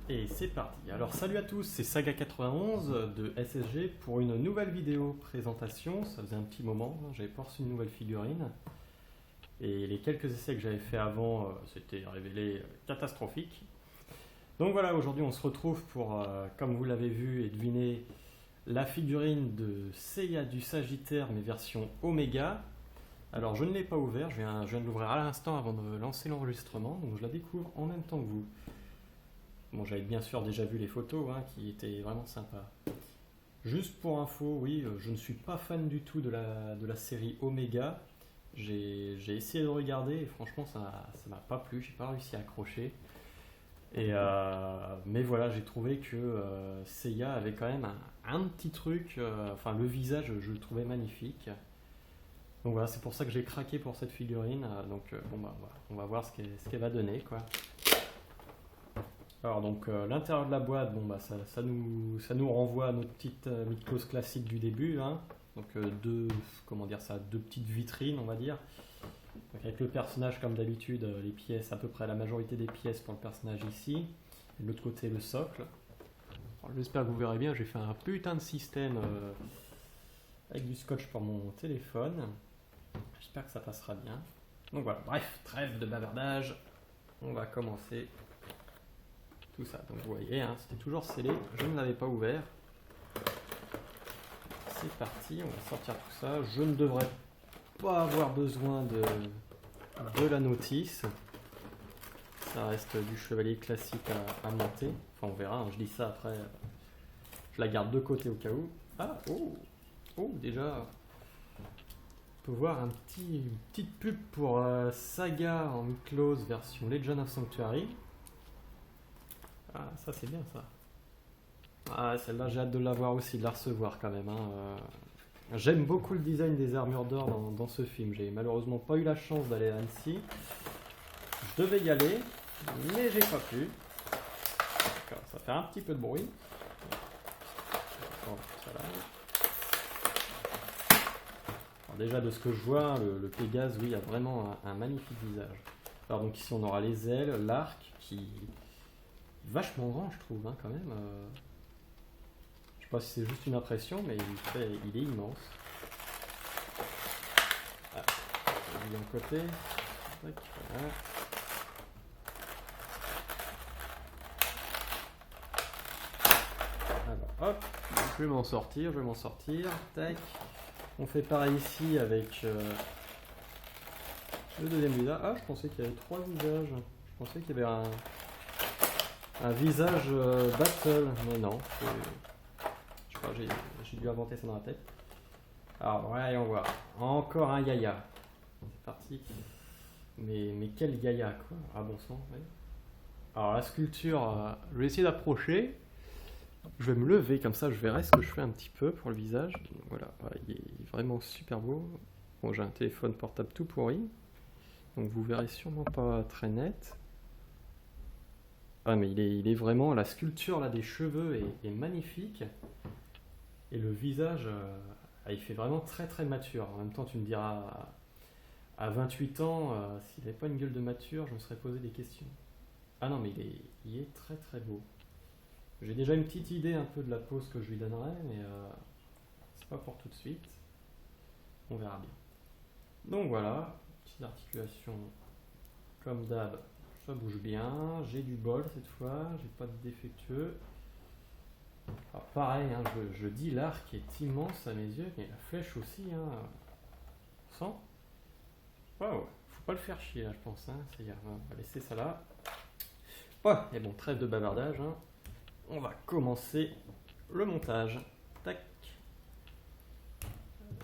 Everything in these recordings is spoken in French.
Et c'est parti. Alors salut à tous, c'est Saga91 de SSG pour une nouvelle vidéo présentation. Ça faisait un petit moment, j'avais pas reçu une nouvelle figurine. Et les quelques essais que j'avais fait avant s'étaient révélés catastrophiques. Donc voilà, aujourd'hui on se retrouve pour, comme vous l'avez vu et deviné, la figurine de Seiya du Sagittaire, mais version Omega. Alors je ne l'ai pas ouvert, je viens de l'ouvrir à l'instant avant de lancer l'enregistrement, donc je la découvre en même temps que vous. Bon, j'avais bien sûr déjà vu les photos, qui étaient vraiment sympas. Juste pour info, oui, je ne suis pas fan du tout de la série Omega. J'ai essayé de regarder et franchement, ça m'a pas plu, j'ai pas réussi à accrocher. Mais voilà, j'ai trouvé que Seiya avait quand même un petit truc, enfin le visage, je le trouvais magnifique. Donc voilà, c'est pour ça que j'ai craqué pour cette figurine. Bon bah voilà, on va voir ce qu'elle va donner, quoi. Alors donc l'intérieur de la boîte, bon bah ça nous renvoie à notre petite mythos classique du début, hein. Donc deux petites vitrines, on va dire. Donc, avec le personnage comme d'habitude, les pièces, à peu près la majorité des pièces pour le personnage ici. Et de l'autre côté le socle. Alors, j'espère que vous verrez bien, j'ai fait un putain de système avec du scotch pour mon téléphone. J'espère que ça passera bien. Donc voilà, bref, trêve de bavardage. On va commencer tout ça. Donc vous voyez, c'était toujours scellé, je ne l'avais pas ouvert. C'est parti, on va sortir tout ça. Je ne devrais pas avoir besoin de la notice. Ça reste du chevalier classique à monter. Enfin on verra, je dis ça après. Je la garde de côté au cas où. Ah, déjà, on peut voir une petite pub pour Saga en close version Legend of Sanctuary. Ah, ça c'est bien ça. Ah, celle-là j'ai hâte de la voir aussi, de la recevoir quand même. J'aime beaucoup le design des armures d'or dans ce film. J'ai malheureusement pas eu la chance d'aller à Annecy. Je devais y aller, mais j'ai pas pu. Ça fait un petit peu de bruit. Alors déjà de ce que je vois, le Pégase, oui, a vraiment un magnifique visage. Alors donc ici on aura les ailes, l'arc qui vachement grand, je trouve, quand même. Je sais pas si c'est juste une impression, mais il est immense. Il est d'un côté. Tac, voilà. Alors, hop, je vais m'en sortir. Tac. On fait pareil ici avec le deuxième visage. Ah, je pensais qu'il y avait trois visages. Je pensais qu'il y avait un visage battle, mais non. Je sais pas, j'ai dû inventer ça dans la tête. Alors, voyons voir. Encore un Yaya. C'est parti. Mais quel Yaya, quoi. Ah, bon sang, oui. Alors, la sculpture, je vais essayer d'approcher. Je vais me lever, comme ça je verrai ce que je fais un petit peu pour le visage. Voilà, il est vraiment super beau. Bon, j'ai un téléphone portable tout pourri. Donc vous verrez sûrement pas très net. Ah mais il est vraiment, la sculpture là des cheveux est magnifique. Et le visage, il fait vraiment très très mature. En même temps tu me diras, à 28 ans, s'il n'avait pas une gueule de mature, je me serais posé des questions. Ah non mais il est très très beau. J'ai déjà une petite idée un peu de la pose que je lui donnerai, mais c'est pas pour tout de suite. On verra bien. Donc voilà, petite articulation comme d'hab, ça bouge bien. J'ai du bol cette fois, j'ai pas de défectueux. Alors pareil, je dis l'arc est immense à mes yeux, mais la flèche aussi. Sans. Waouh, faut pas le faire chier là, je pense. On va laisser ça là. Ouais, et bon, trêve de bavardage. On va commencer le montage. Tac.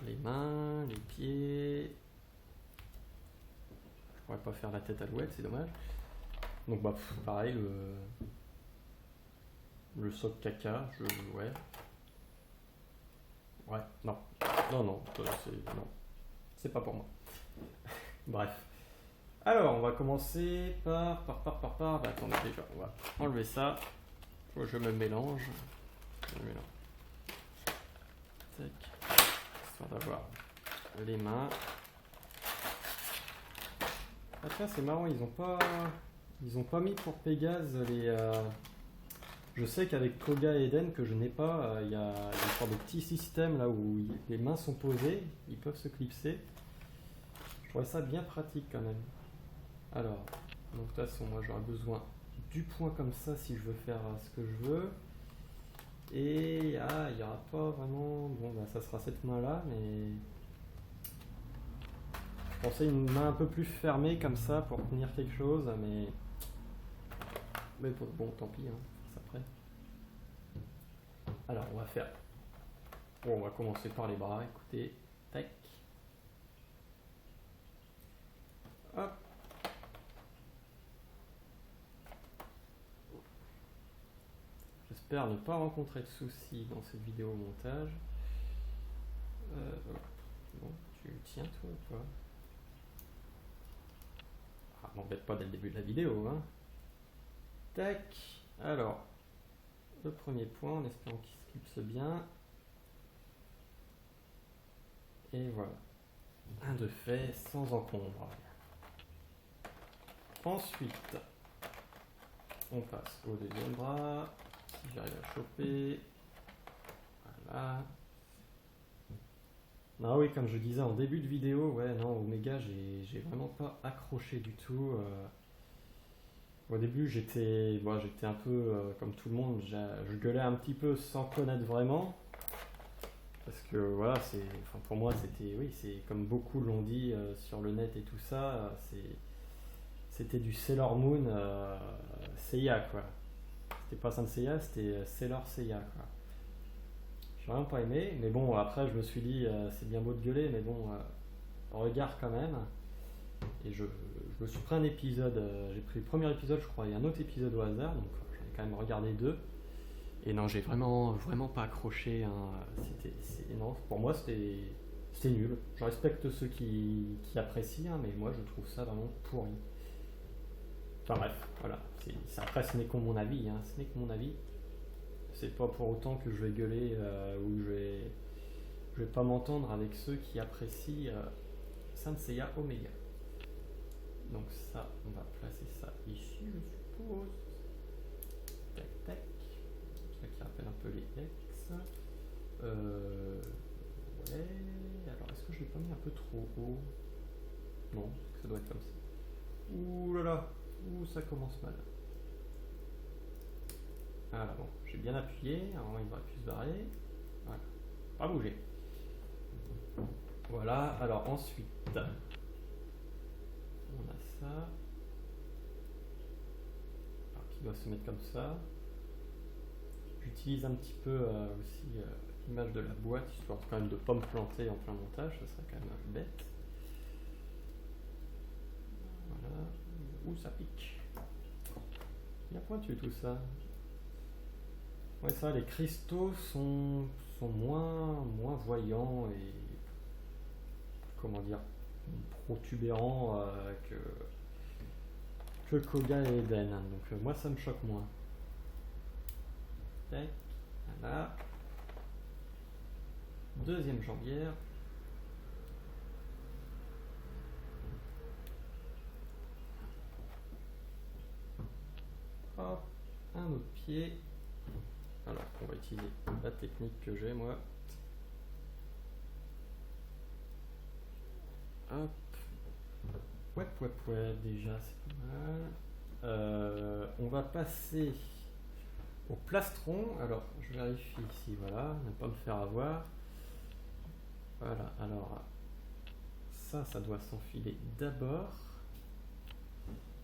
Les mains, les pieds. Je pourrais pas faire la tête à l'ouette, c'est dommage. Donc bah pareil, le soc caca, ouais. Ouais, non. Non, c'est pas pour moi. Bref. Alors, on va commencer par. Bah, attendez, déjà, on va enlever ça. Je me mélange. Tac. Histoire d'avoir les mains. Ah tiens, c'est marrant, ils ont pas mis pour Pégase Je sais qu'avec Koga et Eden que je n'ai pas, il y a une sorte de petit système là où les mains sont posées, ils peuvent se clipser. Je trouvais ça bien pratique quand même. Alors, donc de toute façon, moi j'aurais besoin du point comme ça si je veux faire ce que je veux. Et il n'y aura pas vraiment... Bon, bah, ça sera cette main-là, mais... Je pensais une main un peu plus fermée comme ça pour tenir quelque chose, mais... bon, tant pis, hein, ça après. Alors, on va faire... Bon, on va commencer par les bras, écoutez. Tac. Hop. J'espère ne pas rencontrer de soucis dans cette vidéo au montage. Bon, tu tiens toi ou pas? Ah, m'embête pas dès le début de la vidéo, hein. Tac. Alors, le premier point, en espérant qu'il se clipse bien. Et voilà. Un de fait, sans encombre. Ensuite, on passe au deuxième bras. Si j'arrive à choper. Voilà. Ah oui, comme je disais en début de vidéo, ouais, non, Omega, j'ai vraiment pas accroché du tout. Au début, j'étais un peu comme tout le monde, je gueulais un petit peu sans connaître vraiment. Parce que voilà, pour moi, c'est comme beaucoup l'ont dit sur le net et tout ça, c'était du Sailor Moon Seiya, quoi. C'était pas Saint Seiya, c'était Sailor Seiya, quoi. J'ai vraiment pas aimé, mais bon, après je me suis dit, c'est bien beau de gueuler, mais bon, regarde quand même. Et je me suis pris un épisode, j'ai pris le premier épisode, je crois, et un autre épisode au hasard, donc j'en ai quand même regardé 2. Et non, j'ai vraiment pas accroché. Hein. Non, pour moi, c'était nul. Je respecte ceux qui apprécient, hein, mais moi, je trouve ça vraiment pourri. Enfin bref, voilà. Après, ce n'est que mon avis. Hein. Ce n'est que mon avis. C'est pas pour autant que je vais gueuler ou je vais pas m'entendre avec ceux qui apprécient Saint Seiya Omega. Donc ça, on va placer ça ici, je suppose. Tac, tac. Ça qui rappelle un peu les ex. Ouais. Alors, est-ce que je l'ai pas mis un peu trop haut? Non, ça doit être comme ça. Ouh là là. Ouh, ça commence mal. Ah bon, j'ai bien appuyé, alors il devrait plus se barrer. Voilà, pas bouger. Voilà, alors ensuite, on a ça. Alors qui doit se mettre comme ça. J'utilise un petit peu aussi l'image de la boîte, histoire quand même de ne pas me planter en plein montage, ça serait quand même bête. Voilà, ouh ça pique. Bien pointu tout ça. Ouais, ça, les cristaux sont moins voyants et comment dire, protubérants que Koga et Eden. Donc moi ça me choque moins. Tac, voilà. Deuxième jambière. Hop, un autre pied. Alors, on va utiliser la technique que j'ai moi. Hop. Ouais, déjà c'est pas mal. On va passer au plastron. Alors, je vérifie ici, voilà, ne pas me faire avoir. Voilà, alors ça doit s'enfiler d'abord.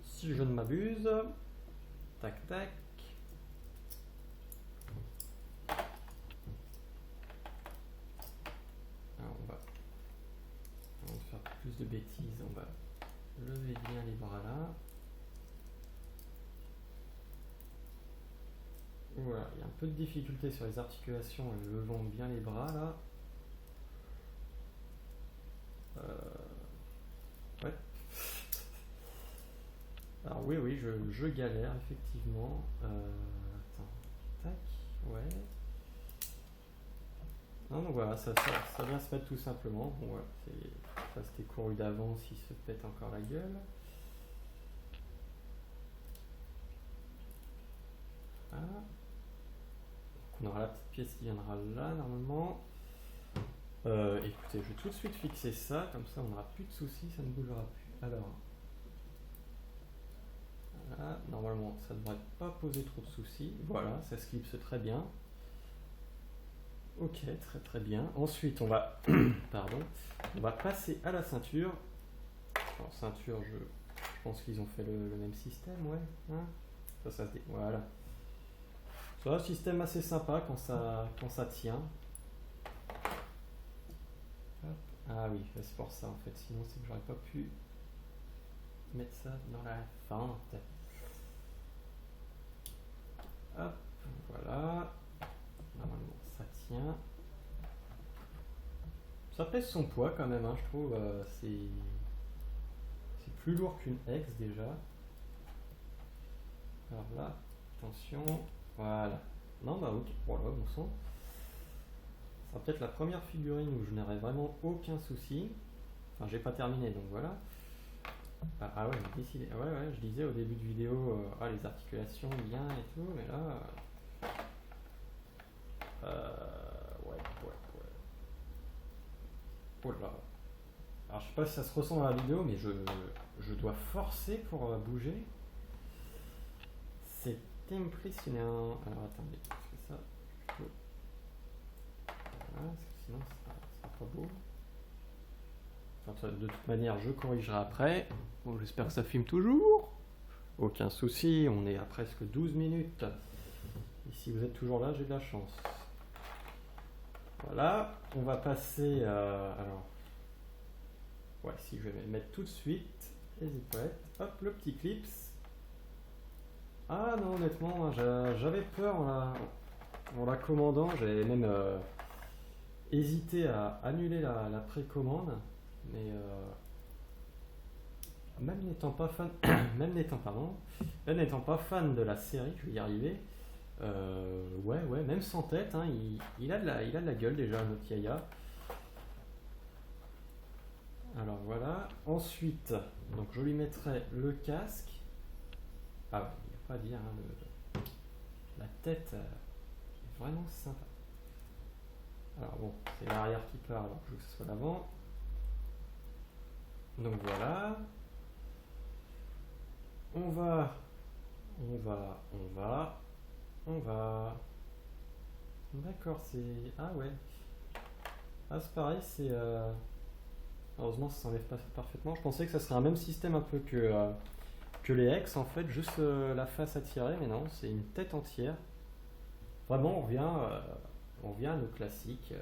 Si je ne m'abuse. Tac, tac. Alors, on va faire plus de bêtises. On va lever bien les bras là. Voilà, il y a un peu de difficulté sur les articulations en levant bien les bras là. Ouais. Alors oui, je galère effectivement. Attends, tac, ouais. Non, donc voilà, ça vient se mettre tout simplement. Bon, voilà, ça c'était couru d'avance, il se pète encore la gueule. Ah. on aura la petite pièce qui viendra là normalement. Écoutez, je vais tout de suite fixer ça, comme ça on n'aura plus de soucis, ça ne bougera plus. Alors, voilà, normalement ça ne devrait pas poser trop de soucis. Voilà, ça se clipse très bien. Ok, très très bien. Ensuite, on va, pardon, on va passer à la ceinture. Alors, ceinture, je pense qu'ils ont fait le même système, ouais. Hein, ça se dit. Voilà. C'est un système assez sympa quand ça tient. Hop. Ah oui, c'est pour ça en fait. Sinon, c'est que j'aurais pas pu mettre ça dans la fente. Hop, voilà. Normalement, ça tient. Ça pèse son poids quand même, hein, je trouve. C'est plus lourd qu'une Hex déjà. Alors là, attention. Voilà. Non, bah ok. Voilà, bon sang. Ça sera peut-être la première figurine où je n'aurai vraiment aucun souci. Enfin, j'ai pas terminé, donc voilà. Ah ouais, j'ai décidé. Ouais, je disais au début de vidéo, les articulations bien et tout, mais là. Ouais. Oh là. Alors je sais pas si ça se ressent dans la vidéo, mais je dois forcer pour bouger. C'est impressionnant. Alors attendez, je fais ça plutôt. Voilà, parce que sinon ça sera pas beau. Enfin, de toute manière, je corrigerai après. Bon, j'espère que ça filme toujours. Aucun souci, on est à presque 12 minutes. Et si vous êtes toujours là, j'ai de la chance. Voilà, on va passer alors. Ouais, si je vais mettre tout de suite les épaulettes. Hop, le petit clips. Ah non, honnêtement, j'avais peur en la commandant. J'avais même hésité à annuler la précommande. Mais même n'étant pas fan, même n'étant pas fan de la série, je vais y arriver. Ouais, même sans tête, hein, il a de la gueule déjà, notre Yaya. Alors voilà. Ensuite, donc je lui mettrai le casque. Ah ouais, il n'y a pas à dire, hein, la tête est vraiment sympa. Alors bon, c'est l'arrière qui parle, alors je veux que ce soit l'avant. Donc voilà. On va. D'accord, c'est. Ah ouais. Ah, c'est pareil, c'est. Heureusement, ça s'enlève pas parfaitement. Je pensais que ça serait un même système un peu que les Hex, en fait, juste la face à tirer, mais non, c'est une tête entière. Vraiment, on revient à nos classiques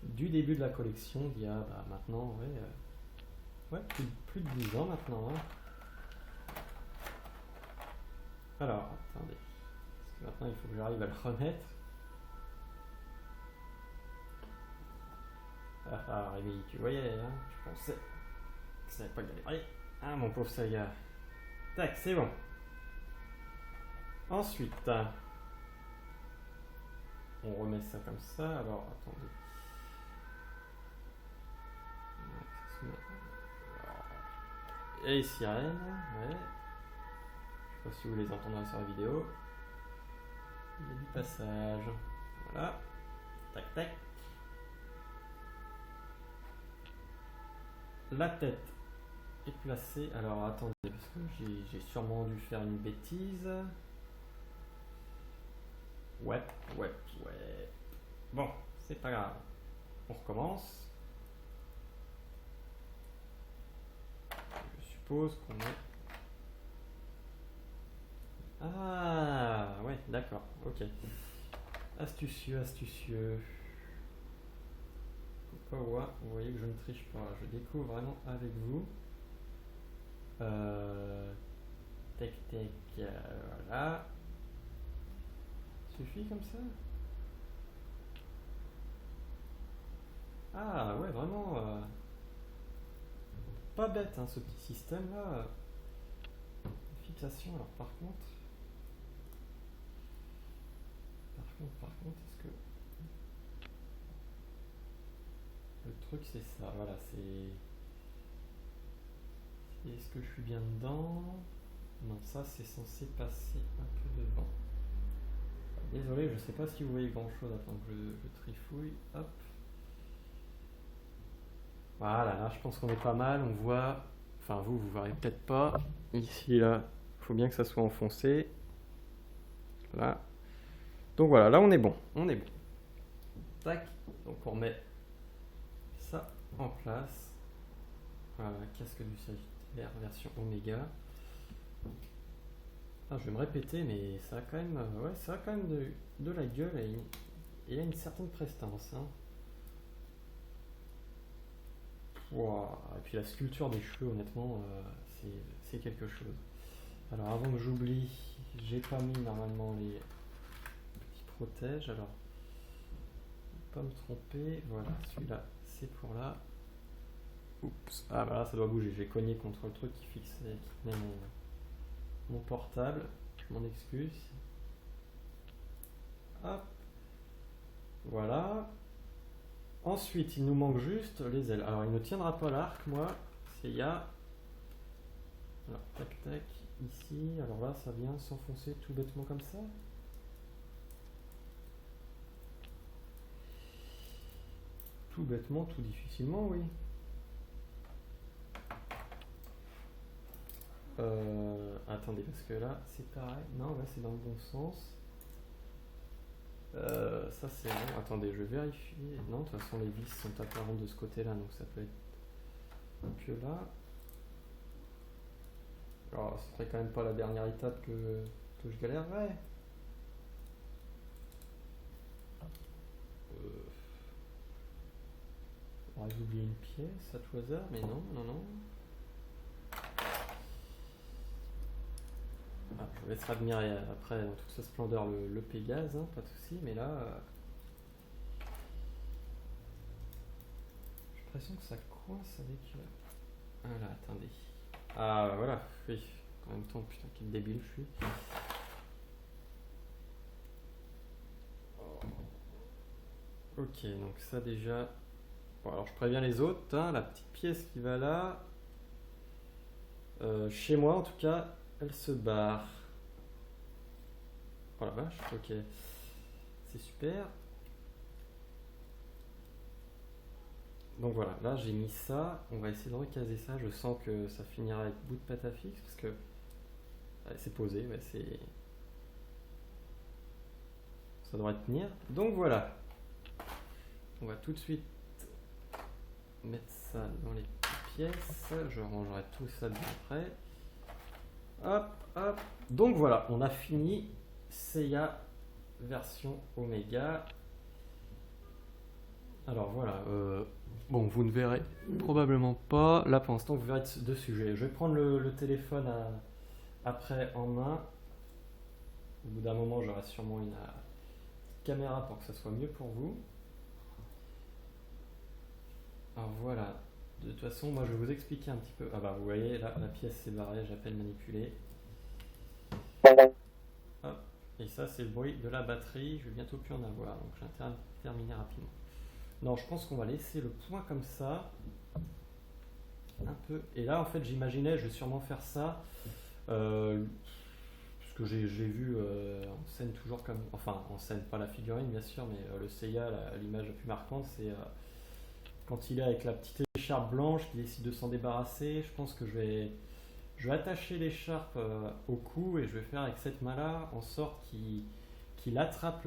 du début de la collection, d'il y a maintenant, plus de 10 ans maintenant. Hein. Alors, attendez, parce que maintenant il faut que j'arrive à le remettre. Ah, Rémi, tu voyais, hein, je pensais que ça n'allait pas galérer. Ah, mon pauvre Saga. Tac, c'est bon. Ensuite, on remet ça comme ça. Alors, attendez. Et les sirènes, ouais. Je sais pas si vous les entendrez sur la vidéo. Il y a du passage. Voilà. Tac. La tête est placée. Alors attendez, parce que j'ai sûrement dû faire une bêtise. Ouais. Bon, c'est pas grave. On recommence. Je suppose qu'on est. Ah, ouais, d'accord, ok. Astucieux. Pourquoi vous voyez que je ne triche pas, je découvre vraiment avec vous. Tac, voilà. Suffit comme ça. Ah ouais, vraiment pas bête hein, ce petit système là. Fixation, alors par contre, est-ce que le truc c'est ça, voilà, c'est est-ce que je suis bien dedans? Non, ça c'est censé passer un peu devant. Désolé, je sais pas si vous voyez grand chose. Attends que je trifouille. Hop. Voilà, là je pense qu'on est pas mal. On voit. Enfin, vous verrez peut-être pas. Ici, là, il faut bien que ça soit enfoncé. Là. Donc voilà, là on est bon. On est bon. Tac. Donc on remet ça en place. Voilà, casque du Sagittaire version Oméga. Ah, je vais me répéter, mais ça a quand même, ouais, ça a quand même de la gueule et il a une certaine prestance. Hein. Wow. Et puis la sculpture des cheveux, honnêtement, c'est quelque chose. Alors avant que j'oublie, j'ai pas mis normalement les petits protèges. Alors, pas me tromper. Voilà, celui-là, c'est pour là. Oups. Ah bah là, ça doit bouger. J'ai cogné contre le truc qui fixait, qui tenait mon portable. Je m'en excuse. Hop. Voilà. Ensuite, il nous manque juste les ailes. Alors, il ne tiendra pas l'arc, moi. C'est y a. Alors, tac, tac. Ici. Alors là, ça vient s'enfoncer tout bêtement comme ça. Tout bêtement, tout difficilement, oui. Attendez, parce que là, c'est pareil. Non, là, c'est dans le bon sens. Ça, c'est bon. Attendez, je vais vérifier. Non, de toute façon, les vis sont apparentes de ce côté-là, donc ça peut être que là. Alors, ce serait quand même pas la dernière étape que je galérerais. J'aurais oublié une pièce à tout hasard, mais non, non, non. Ah, je vous laisserai admirer après dans toute sa splendeur le Pégase, hein, pas de soucis, mais là. J'ai l'impression que ça coince avec. Ah là, attendez. Ah voilà, oui. En même temps, putain, quel débile je suis. Ok, donc ça déjà. Bon, alors je préviens les autres, hein, la petite pièce qui va là. Chez moi en tout cas, elle se barre. Oh la vache, ok. C'est super. Donc voilà, là j'ai mis ça. On va essayer de recaser ça. Je sens que ça finira avec bout de pâte à fixe parce que c'est posé, ouais, c'est. Ça devrait tenir. Donc voilà. On va tout de suite mettre ça dans les pièces. Je rangerai tout ça bien après. Hop, hop. Donc voilà, on a fini Seiya version Oméga. Alors voilà, bon, vous ne verrez probablement pas. Là pour l'instant, vous verrez dessus. Je vais prendre le téléphone après en main. Au bout d'un moment, j'aurai sûrement une caméra pour que ça soit mieux pour vous. Alors voilà, de toute façon, moi je vais vous expliquer un petit peu. Ah bah vous voyez, là la pièce s'est barrée, j'appelle manipuler. Hop, et ça c'est le bruit de la batterie, je vais bientôt plus en avoir, donc j'ai intérêt à terminer rapidement. Non, je pense qu'on va laisser le point comme ça. Un peu. Et là en fait j'imaginais, je vais sûrement faire ça. Parce que j'ai vu en scène toujours comme. Enfin en scène, pas la figurine bien sûr, mais le Seiya, l'image la plus marquante, c'est quand il est avec la petite écharpe blanche, qu'il décide de s'en débarrasser. Je pense que je vais attacher l'écharpe au cou et je vais faire avec cette main-là en sorte qu'il attrape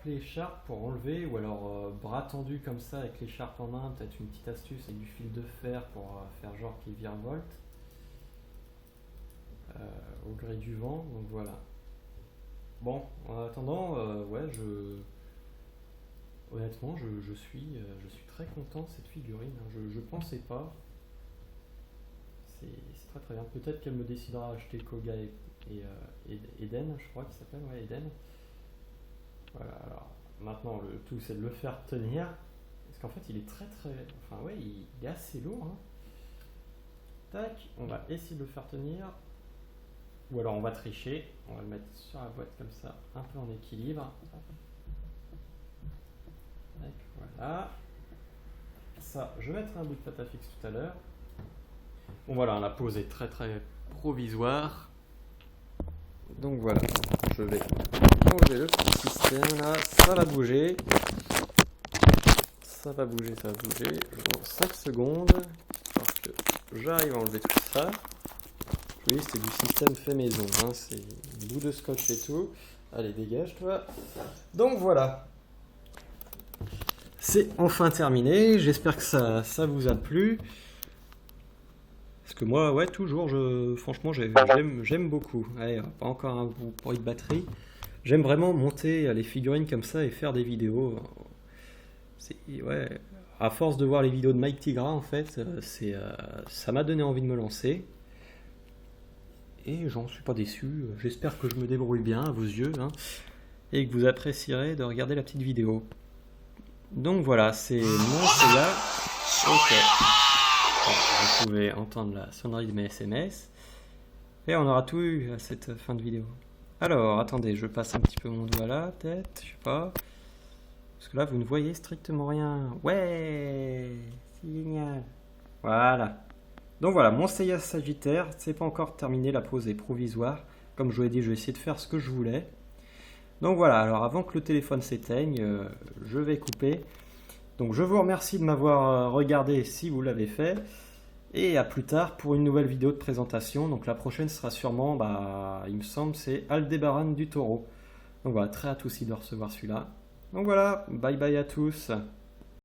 l'écharpe pour enlever, ou alors bras tendu comme ça avec l'écharpe en main, peut-être une petite astuce avec du fil de fer pour faire genre qu'il virevolte au gré du vent. Donc voilà. Bon, en attendant, ouais, honnêtement, je suis très content de cette figurine. Je pensais pas. C'est très très bien. Peut-être qu'elle me décidera à acheter Koga et Eden, je crois qu'il s'appelle, ouais, Eden. Voilà, alors maintenant le tout c'est de le faire tenir. Parce qu'en fait il est très très. Enfin ouais, il est assez lourd. Hein. Tac, on va essayer de le faire tenir. Ou alors on va tricher. On va le mettre sur la boîte comme ça, un peu en équilibre. Tac, voilà. Ça, je mettrai un bout de pâte à fixe tout à l'heure. Bon voilà, la pose est très très provisoire. Donc voilà, je vais changer le petit système là, ça va bouger. Ça va bouger, ça va bouger. Dans 5 secondes, parce que j'arrive à enlever tout ça. Oui, c'est du système fait maison, hein. C'est une bout de scotch et tout. Allez, dégage toi. Donc voilà. C'est enfin terminé, j'espère que ça vous a plu. Parce que moi, ouais, toujours, franchement, j'aime beaucoup. Allez, pas encore un bruit de batterie. J'aime vraiment monter les figurines comme ça et faire des vidéos. Ouais, à force de voir les vidéos de Mike Tigra, en fait, ça m'a donné envie de me lancer. Et j'en suis pas déçu. J'espère que je me débrouille bien à vos yeux, hein, et que vous apprécierez de regarder la petite vidéo. Donc voilà, c'est mon Seiya. Ok. Bon, vous pouvez entendre la sonnerie de mes SMS. Et on aura tout eu à cette fin de vidéo. Alors, attendez, je passe un petit peu mon doigt là, peut-être, je sais pas. Parce que là, vous ne voyez strictement rien. Ouais, c'est génial. Voilà. Donc voilà, mon Seiya Sagittaire, c'est pas encore terminé, la pose est provisoire. Comme je vous l'ai dit, je vais essayer de faire ce que je voulais. Donc voilà, alors avant que le téléphone s'éteigne, je vais couper. Donc je vous remercie de m'avoir regardé si vous l'avez fait. Et à plus tard pour une nouvelle vidéo de présentation. Donc la prochaine sera sûrement, il me semble, c'est Aldébaran du Taureau. Donc voilà, très hâte aussi de recevoir celui-là. Donc voilà, bye bye à tous.